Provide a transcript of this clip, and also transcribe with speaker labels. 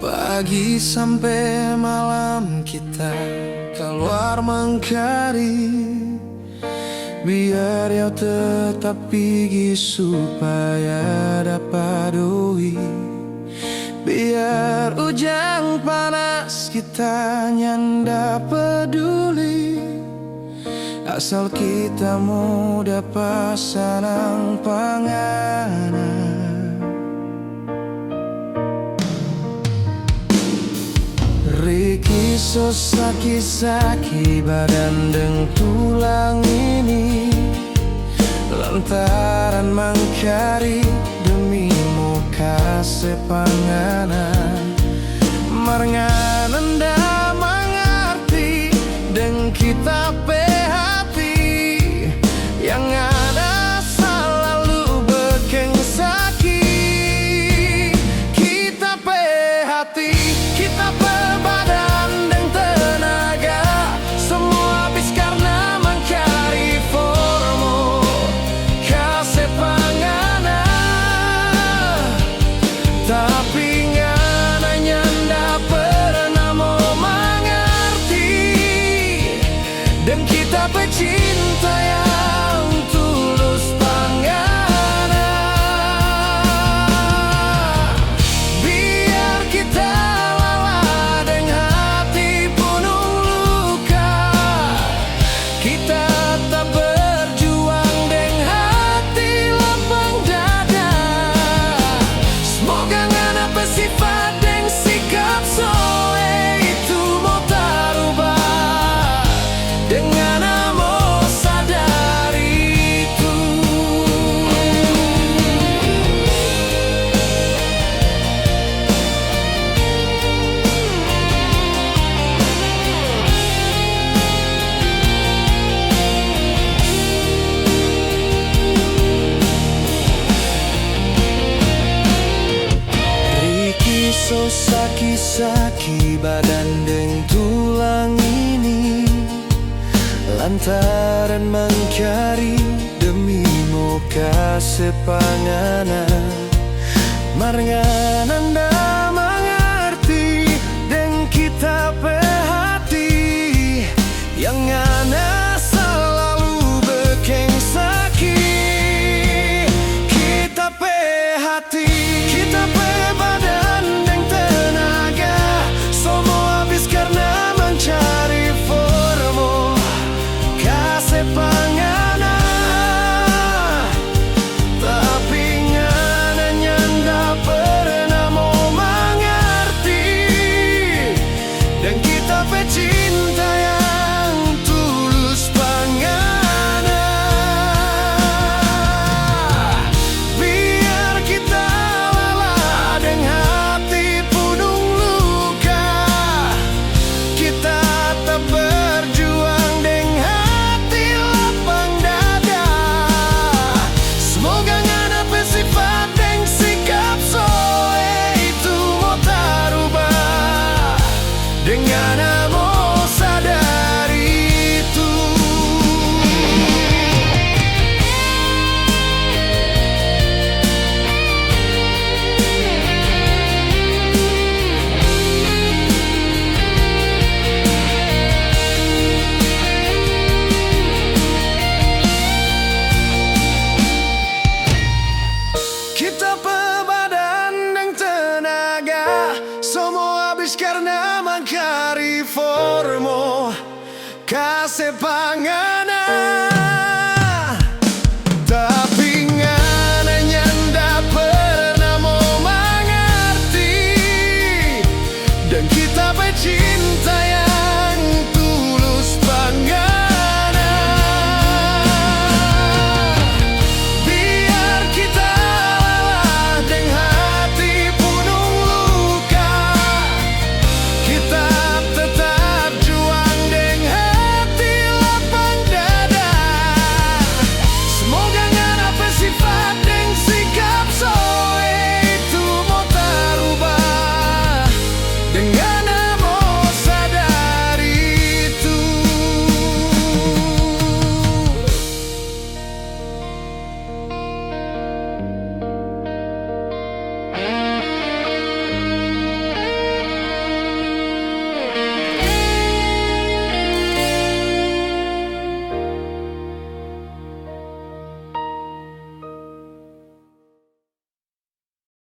Speaker 1: Pagi sampai malam kita keluar mengcari, biar dia tetap pergi supaya dapat duit. Biar hujan panas kita nyanda peduli, asal kita mau dapat senang panganan. Riki so saki-saki badan deng tulang ini, lantaran mangkari demi muka sepanganan. Marenganan dah mengerti deng kita pe hati, yang ada selalu bekeng sakit. Kita pe hati, kita pe badan deng tenaga, semua habis karena mencari formo kasih panganan. Tapi ngananya ndak pernah mau mengerti, dan kita pecinta yang tulus panganan. Biar kita lelah dengan hati penuh luka, kita tak berjuang dengan hati lapang dada. Semoga ngana bersifat dan sikap soe itu mau terubah, dengan mau sadari itu. Riki so saki-saki badan deng tulang ini, lantaran mengcari demi muka sepanganan. Marenganan dah mengerti dan kita pe hati, yang ana selalu bekeng sakit. Kita pe hati, kita pe badan dan tenaga, semua habis karena mencari formo kasih panganan. Tapi ngananya ndak pernah mau mengerti, dan kita pecinta yang tulus panganan. Biar kita lelah dengan hati penuh luka, kita tak berjuang dengan hati lapang dada. Semoga ngana bersifat dan sikap soe itu mau terubah, dengan mau sadari itu. Kita pe badan dan tenaga, semua habis karena mencari formo kasih panganan.